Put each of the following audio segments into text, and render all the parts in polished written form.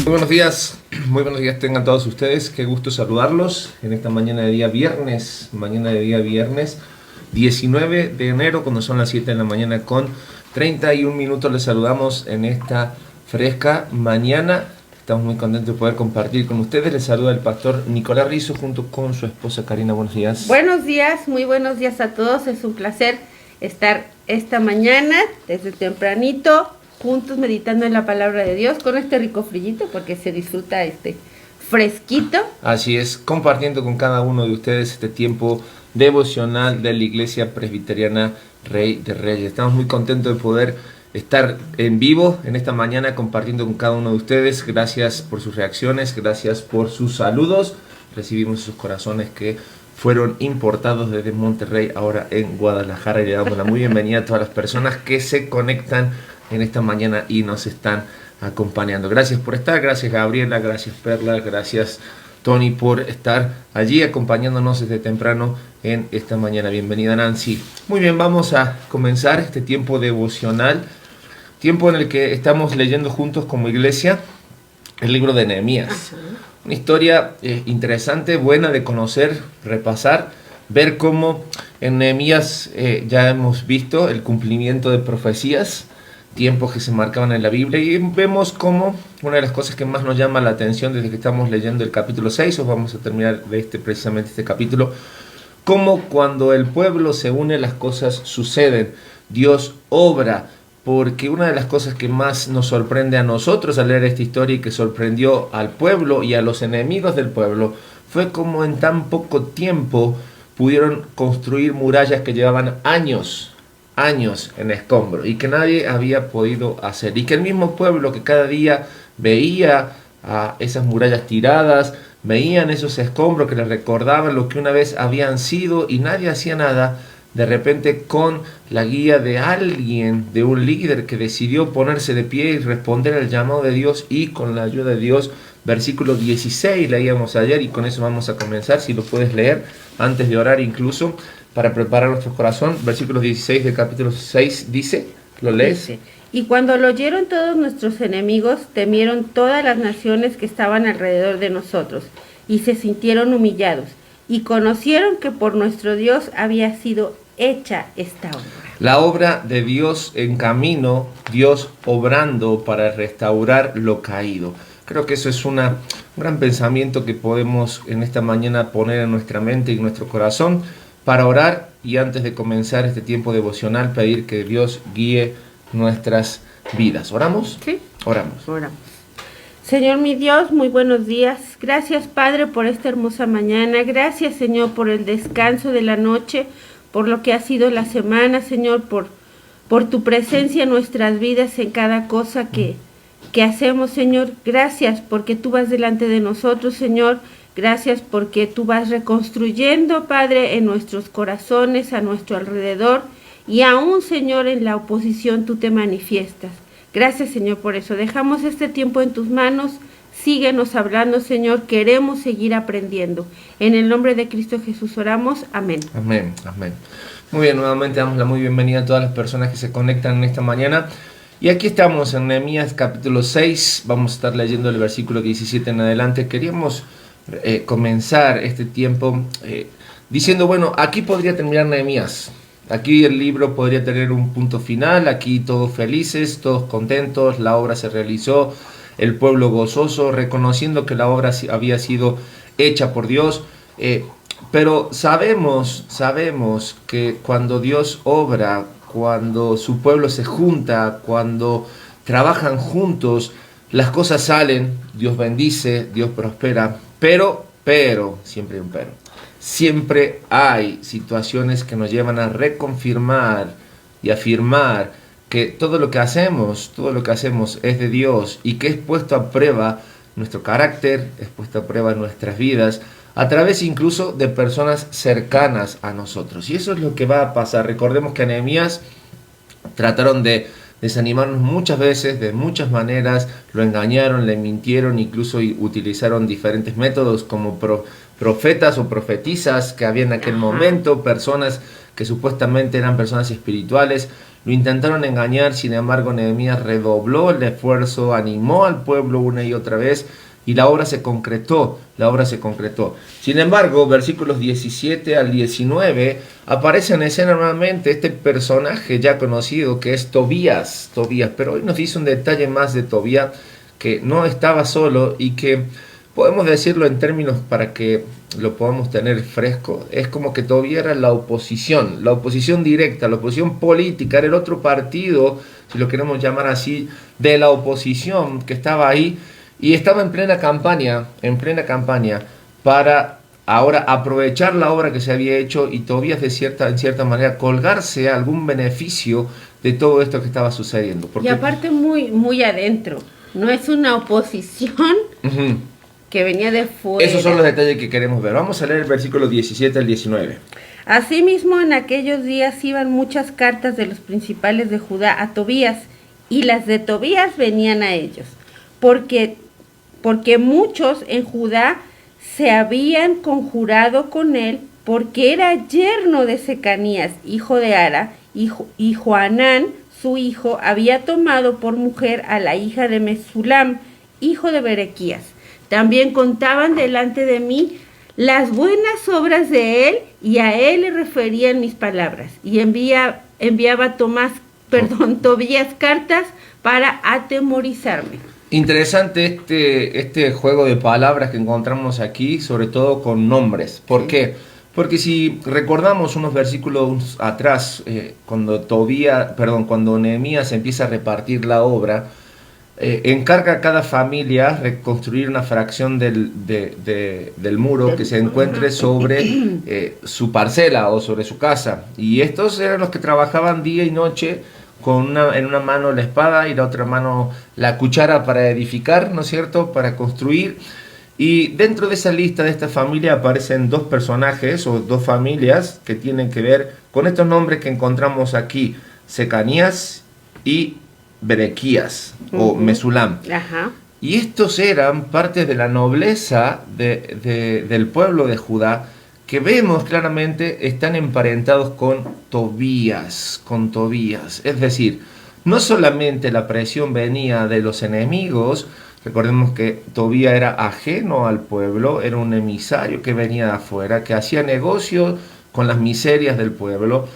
Muy buenos días tengan todos ustedes, qué gusto saludarlos en esta mañana de día viernes 19 de enero, cuando son las 7 de la mañana con 31 minutos. Les saludamos en esta fresca mañana. Estamos muy contentos de poder compartir con ustedes. Les saluda el pastor Nicolás Rizzo junto con su esposa Karina. Buenos días. Buenos días, muy buenos días a todos. Es un placer estar esta mañana desde tempranito juntos meditando en la palabra de Dios con este rico frillito, porque se disfruta fresquito. Así es, compartiendo con cada uno de ustedes este tiempo devocional de la Iglesia Presbiteriana Rey de Reyes. Estamos muy contentos de poder estar en vivo en esta mañana compartiendo con cada uno de ustedes. Gracias por sus reacciones, gracias por sus saludos. Recibimos sus corazones que fueron importados desde Monterrey, ahora en Guadalajara, y le damos la muy bienvenida a todas las personas que se conectan en esta mañana y nos están acompañando. Gracias por estar, gracias Gabriela, gracias Perla, gracias Tony por estar allí acompañándonos desde temprano en esta mañana. Bienvenida Nancy. Muy bien, vamos a comenzar este tiempo devocional, tiempo en el que estamos leyendo juntos como iglesia el libro de Nehemías. Una historia interesante, buena de conocer, repasar, ver cómo en Nehemías ya hemos visto el cumplimiento de profecías, tiempos que se marcaban en la Biblia, y vemos cómo una de las cosas que más nos llama la atención desde que estamos leyendo el capítulo 6, o vamos a terminar de precisamente este capítulo, cómo cuando el pueblo se une las cosas suceden, Dios obra, porque una de las cosas que más nos sorprende a nosotros al leer esta historia y que sorprendió al pueblo y a los enemigos del pueblo, fue cómo en tan poco tiempo pudieron construir murallas que llevaban años en escombro y que nadie había podido hacer, y que el mismo pueblo que cada día veía a esas murallas tiradas, veían esos escombros que les recordaban lo que una vez habían sido y nadie hacía nada, de repente con la guía de alguien, de un líder que decidió ponerse de pie y responder al llamado de Dios, y con la ayuda de Dios, versículo 16 leíamos ayer y con eso vamos a comenzar, si lo puedes leer antes de orar incluso, para preparar nuestro corazón. Versículo 16 del capítulo 6 dice, ¿lo lees? Dice: y cuando lo oyeron todos nuestros enemigos, temieron todas las naciones que estaban alrededor de nosotros, y se sintieron humillados, y conocieron que por nuestro Dios había sido hecha esta obra. La obra de Dios en camino, Dios obrando para restaurar lo caído. Creo que eso es un gran pensamiento que podemos en esta mañana poner en nuestra mente y en nuestro corazón para orar, y antes de comenzar este tiempo devocional pedir que Dios guíe nuestras vidas. ¿Oramos? Sí. Oramos. Señor mi Dios, muy buenos días. Gracias, Padre, por esta hermosa mañana. Gracias, Señor, por el descanso de la noche, por lo que ha sido la semana, Señor, por tu presencia en nuestras vidas, en cada cosa que hacemos, Señor. Gracias porque tú vas delante de nosotros, Señor. Gracias porque tú vas reconstruyendo, Padre, en nuestros corazones, a nuestro alrededor, y aún, Señor, en la oposición tú te manifiestas. Gracias, Señor, por eso. Dejamos este tiempo en tus manos. Síguenos hablando, Señor. Queremos seguir aprendiendo. En el nombre de Cristo Jesús oramos. Amén. Amén, amén. Muy bien, nuevamente damos la muy bienvenida a todas las personas que se conectan en esta mañana. Y aquí estamos en Nehemías capítulo 6. Vamos a estar leyendo el versículo 17 en adelante. Queríamos comenzar este tiempo diciendo, bueno, aquí podría terminar Nehemías. Aquí el libro podría tener un punto final, aquí todos felices, todos contentos, la obra se realizó, el pueblo gozoso, reconociendo que la obra había sido hecha por Dios. Pero sabemos que cuando Dios obra, cuando su pueblo se junta, cuando trabajan juntos, las cosas salen, Dios bendice, Dios prospera. Pero, siempre hay un pero. Siempre hay situaciones que nos llevan a reconfirmar y afirmar que todo lo que hacemos es de Dios, y que es puesto a prueba nuestro carácter, es puesto a prueba nuestras vidas, a través incluso de personas cercanas a nosotros. Y eso es lo que va a pasar. Recordemos que a Nehemías trataron de desanimarnos muchas veces, de muchas maneras, lo engañaron, le mintieron, incluso utilizaron diferentes métodos como profetas o profetisas que había en aquel momento, personas que supuestamente eran personas espirituales, lo intentaron engañar, sin embargo Nehemías redobló el esfuerzo, animó al pueblo una y otra vez, y la obra se concretó, la obra se concretó. Sin embargo, versículos 17 al 19, aparece en escena nuevamente este personaje ya conocido que es Tobías, pero hoy nos dice un detalle más de Tobías, que no estaba solo y que podemos decirlo en términos para que lo podamos tener fresco. Es como que Tobías era la oposición directa, la oposición política, era el otro partido, si lo queremos llamar así, de la oposición que estaba ahí y estaba en plena campaña para ahora aprovechar la obra que se había hecho y Tobías en cierta manera colgarse algún beneficio de todo esto que estaba sucediendo. Porque... Y aparte muy adentro, no es una oposición que venía de fuera. Esos son los detalles que queremos ver. Vamos a leer el versículo 17 al 19. Asimismo, en aquellos días iban muchas cartas de los principales de Judá a Tobías, y las de Tobías venían a ellos, porque muchos en Judá se habían conjurado con él, porque era yerno de Secanías, hijo de Ara, y Joanán, su hijo, había tomado por mujer a la hija de Mesulam, hijo de Berequías. También contaban delante de mí las buenas obras de él, y a él le referían mis palabras. Y enviaba Tobías cartas para atemorizarme. Interesante este juego de palabras que encontramos aquí, sobre todo con nombres. ¿Por qué? Porque si recordamos unos versículos atrás, cuando Nehemías empieza a repartir la obra, encarga a cada familia reconstruir una fracción del muro que se encuentre sobre su parcela o sobre su casa. Y estos eran los que trabajaban día y noche en una mano la espada y la otra mano la cuchara para edificar, ¿no es cierto?, para construir. Y dentro de esa lista de esta familia aparecen dos personajes o dos familias que tienen que ver con estos nombres que encontramos aquí, Secanías y Berequías o Mesulam. Y estos eran partes de la nobleza del pueblo de Judá, que vemos claramente están emparentados con Tobías. Es decir, no solamente la presión venía de los enemigos. Recordemos que Tobías era ajeno al pueblo, era un emisario que venía de afuera, que hacía negocio con las miserias del pueblo,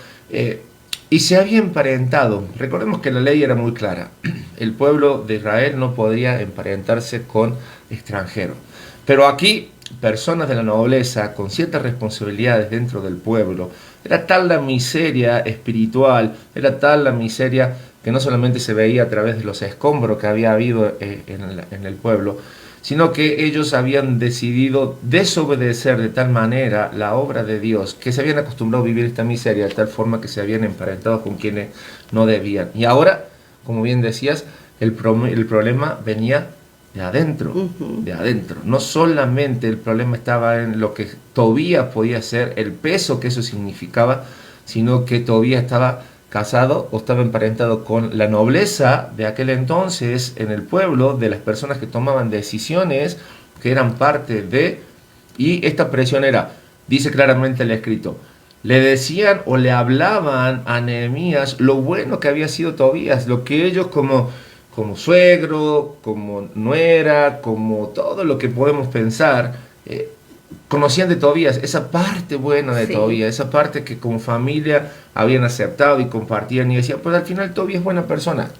y se había emparentado. Recordemos que la ley era muy clara: el pueblo de Israel no podía emparentarse con extranjeros. Pero aquí, personas de la nobleza con ciertas responsabilidades dentro del pueblo, era tal la miseria espiritual, era tal la miseria que no solamente se veía a través de los escombros que había habido en el pueblo, sino que ellos habían decidido desobedecer de tal manera la obra de Dios, que se habían acostumbrado a vivir esta miseria de tal forma que se habían emparentado con quienes no debían. Y ahora, como bien decías, el problema venía de adentro, de adentro. No solamente el problema estaba en lo que Tobías podía hacer, el peso que eso significaba, sino que Tobías estaba casado o estaba emparentado con la nobleza de aquel entonces en el pueblo, de las personas que tomaban decisiones, que eran parte de, y esta presión era, dice claramente el escrito, le decían o le hablaban a Nehemías lo bueno que había sido Tobías, lo que ellos como suegro, como nuera, como todo lo que podemos pensar, conocían de Tobías, esa parte buena de Tobías, esa parte que como familia habían aceptado y compartían y decían, pues al final Tobías es buena persona.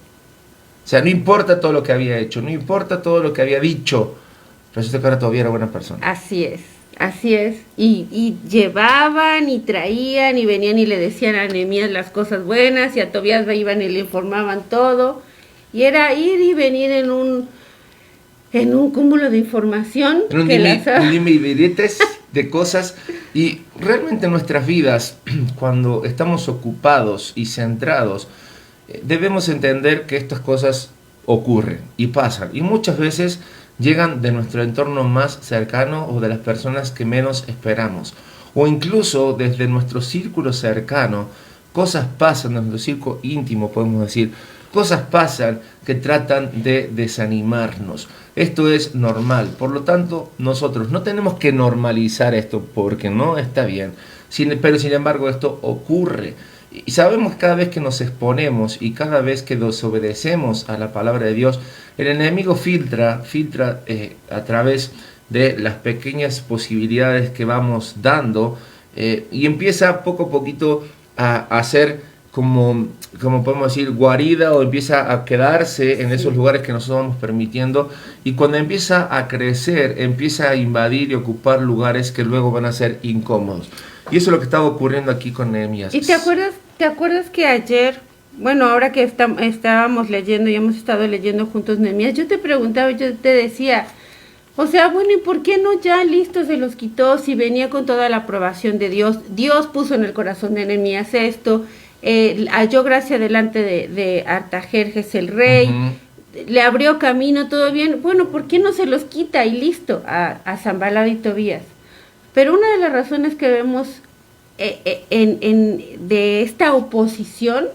O sea, no importa todo lo que había hecho, no importa todo lo que había dicho, resulta que ahora Tobías era buena persona. Así es. Y llevaban y traían y venían y le decían a Nehemías las cosas buenas, y a Tobías iban y le informaban todo. Y era ir y venir en un cúmulo de información. Un dimidiretes de cosas. Y realmente en nuestras vidas, cuando estamos ocupados y centrados, debemos entender que estas cosas ocurren y pasan. Y muchas veces llegan de nuestro entorno más cercano o de las personas que menos esperamos. O incluso desde nuestro círculo cercano, cosas pasan en nuestro círculo íntimo, podemos decir. Cosas pasan que tratan de desanimarnos. Esto es normal. Por lo tanto, nosotros no tenemos que normalizar esto porque no está bien. Pero sin embargo, esto ocurre. Y sabemos que cada vez que nos exponemos y cada vez que desobedecemos a la palabra de Dios, el enemigo filtra a través de las pequeñas posibilidades que vamos dando, y empieza poco a poquito a hacer como podemos decir, guarida, o empieza a quedarse en esos lugares que nosotros vamos permitiendo, y cuando empieza a crecer, empieza a invadir y ocupar lugares que luego van a ser incómodos. Y eso es lo que estaba ocurriendo aquí con Nehemías. ¿Y te acuerdas que ayer, bueno, ahora que estábamos leyendo y hemos estado leyendo juntos Nehemías, yo te preguntaba, yo te decía, o sea, bueno, ¿y por qué no ya listo se los quitó si venía con toda la aprobación de Dios? Dios puso en el corazón de Nehemías esto, halló gracia delante de Artajerjes el rey, le abrió camino, todo bien. Bueno, ¿por qué no se los quita y listo a Sanballat y Tobías? Pero una de las razones que vemos de esta oposición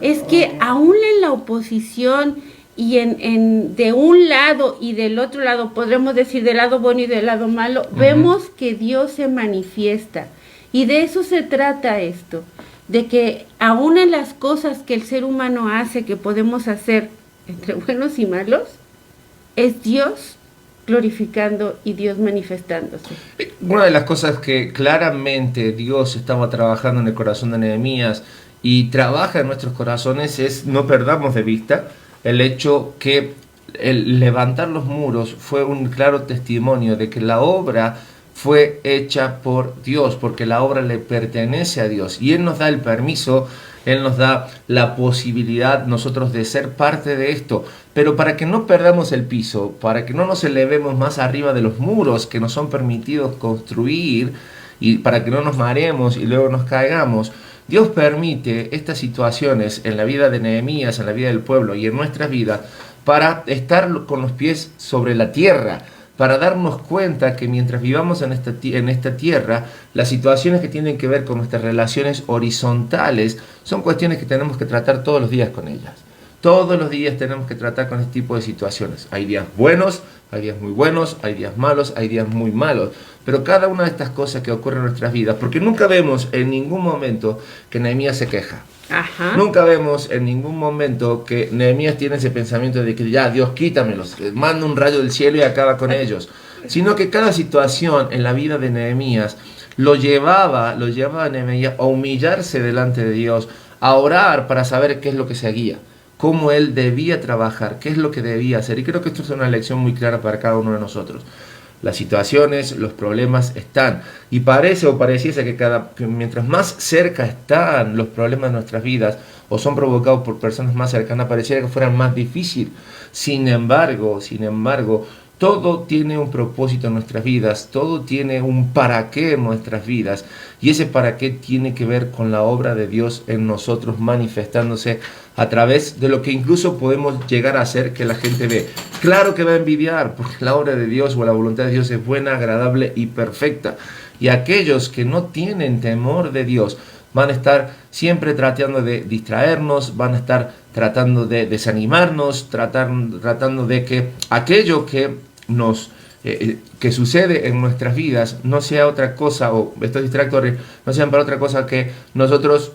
es que aún en la oposición y de un lado y del otro lado, podremos decir del lado bueno y del lado malo, vemos que Dios se manifiesta. Y de eso se trata esto, de que aún en las cosas que el ser humano hace, que podemos hacer entre buenos y malos, es Dios glorificando y Dios manifestándose. Una de las cosas que claramente Dios estaba trabajando en el corazón de Nehemías y trabaja en nuestros corazones es no perdamos de vista el hecho que el levantar los muros fue un claro testimonio de que la obra fue hecha por Dios, porque la obra le pertenece a Dios y Él nos da el permiso, Él nos da la posibilidad nosotros de ser parte de esto, pero para que no perdamos el piso, para que no nos elevemos más arriba de los muros que nos son permitidos construir y para que no nos mareemos y luego nos caigamos, Dios permite estas situaciones en la vida de Nehemías, en la vida del pueblo y en nuestras vidas para estar con los pies sobre la tierra, para darnos cuenta que mientras vivamos en esta tierra, las situaciones que tienen que ver con nuestras relaciones horizontales son cuestiones que tenemos que tratar todos los días con ellas. Todos los días tenemos que tratar con este tipo de situaciones. Hay días buenos, hay días muy buenos, hay días malos, hay días muy malos. Pero cada una de estas cosas que ocurren en nuestras vidas, porque nunca vemos en ningún momento que Nehemías se queja. Ajá. Nunca vemos en ningún momento que Nehemías tiene ese pensamiento de que ya, Dios, quítamelos, manda un rayo del cielo y acaba con ellos. Sino que cada situación en la vida de Nehemías lo llevaba a Nehemías a humillarse delante de Dios, a orar para saber qué es lo que seguía, cómo él debía trabajar, qué es lo que debía hacer. Y creo que esto es una lección muy clara para cada uno de nosotros. Las situaciones, los problemas están. Y pareciese que mientras más cerca están los problemas de nuestras vidas, o son provocados por personas más cercanas, pareciera que fueran más difíciles. Sin embargo, todo tiene un propósito en nuestras vidas, todo tiene un para qué en nuestras vidas, y ese para qué tiene que ver con la obra de Dios en nosotros manifestándose a través de lo que incluso podemos llegar a hacer que la gente ve. Claro que va a envidiar, porque la obra de Dios o la voluntad de Dios es buena, agradable y perfecta, y aquellos que no tienen temor de Dios van a estar siempre tratando de distraernos, van a estar tratando de desanimarnos, tratando de que aquello que que sucede en nuestras vidas no sea otra cosa, o estos distractores no sean para otra cosa que nosotros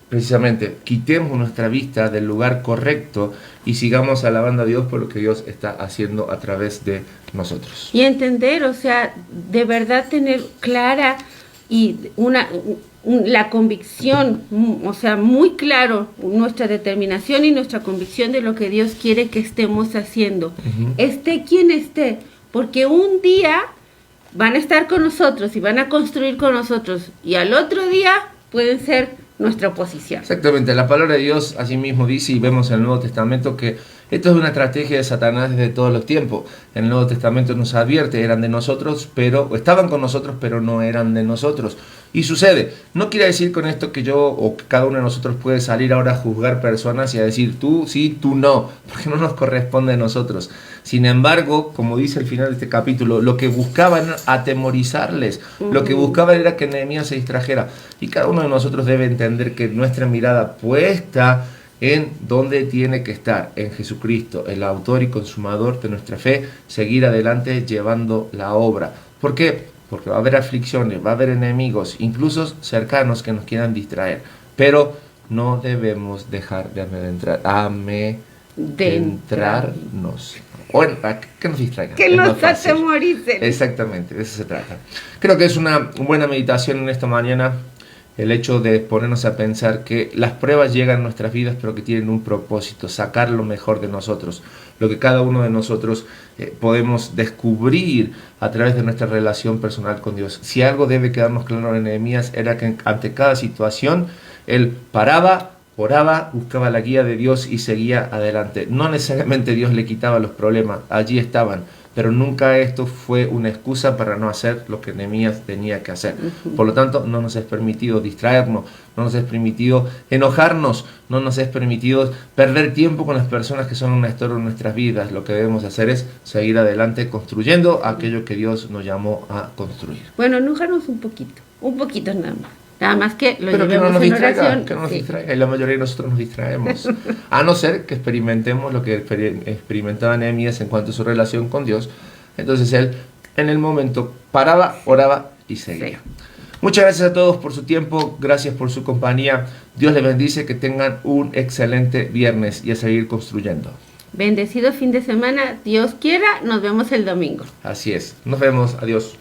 precisamente quitemos nuestra vista del lugar correcto y sigamos alabando a Dios por lo que Dios está haciendo a través de nosotros. Y entender, o sea, de verdad tener clara y la convicción, o sea, muy claro nuestra determinación y nuestra convicción de lo que Dios quiere que estemos haciendo. Esté quien esté, porque un día van a estar con nosotros y van a construir con nosotros, y al otro día pueden ser nuestra oposición. Exactamente, la palabra de Dios así mismo dice, y vemos en el Nuevo Testamento, que esto es una estrategia de Satanás desde todos los tiempos. En el Nuevo Testamento nos advierte, estaban con nosotros, pero no eran de nosotros. Y sucede, no quiere decir con esto que yo o que cada uno de nosotros puede salir ahora a juzgar personas y a decir tú sí, tú no, porque no nos corresponde a nosotros. Sin embargo, como dice el final de este capítulo, lo que buscaban era atemorizarles, lo que buscaban era que Nehemías se distrajera. Y cada uno de nosotros debe entender que nuestra mirada puesta en donde tiene que estar, en Jesucristo, el autor y consumador de nuestra fe, seguir adelante llevando la obra. ¿Por qué? Porque va a haber aflicciones, va a haber enemigos, incluso cercanos que nos quieran distraer. pero no debemos dejar de adentrarnos. Bueno, que nos distraigan. Que nos atemoricen. Exactamente, de eso se trata. Creo que es una buena meditación en esta mañana el hecho de ponernos a pensar que las pruebas llegan a nuestras vidas, pero que tienen un propósito, sacar lo mejor de nosotros, lo que cada uno de nosotros podemos descubrir a través de nuestra relación personal con Dios. Si algo debe quedarnos claro en Nehemías era que ante cada situación él paraba, oraba, buscaba la guía de Dios y seguía adelante. No necesariamente Dios le quitaba los problemas, allí estaban, pero nunca esto fue una excusa para no hacer lo que Nehemías tenía que hacer. Por lo tanto, no nos es permitido distraernos, no nos es permitido enojarnos, no nos es permitido perder tiempo con las personas que son un estorbo en nuestras vidas. Lo que debemos hacer es seguir adelante construyendo aquello que Dios nos llamó a construir. Bueno, enojarnos un poquito nada más. Nada más que lo pero llevemos que no nos en distraiga, oración. que no nos distraiga, y la mayoría de nosotros nos distraemos. A no ser que experimentemos lo que experimentaba Nehemías en cuanto a su relación con Dios. Entonces él, en el momento, paraba, oraba y seguía. Sí. Muchas gracias a todos por su tiempo, gracias por su compañía. Dios les bendice, que tengan un excelente viernes y a seguir construyendo. Bendecido fin de semana, Dios quiera, nos vemos el domingo. Así es, nos vemos, adiós.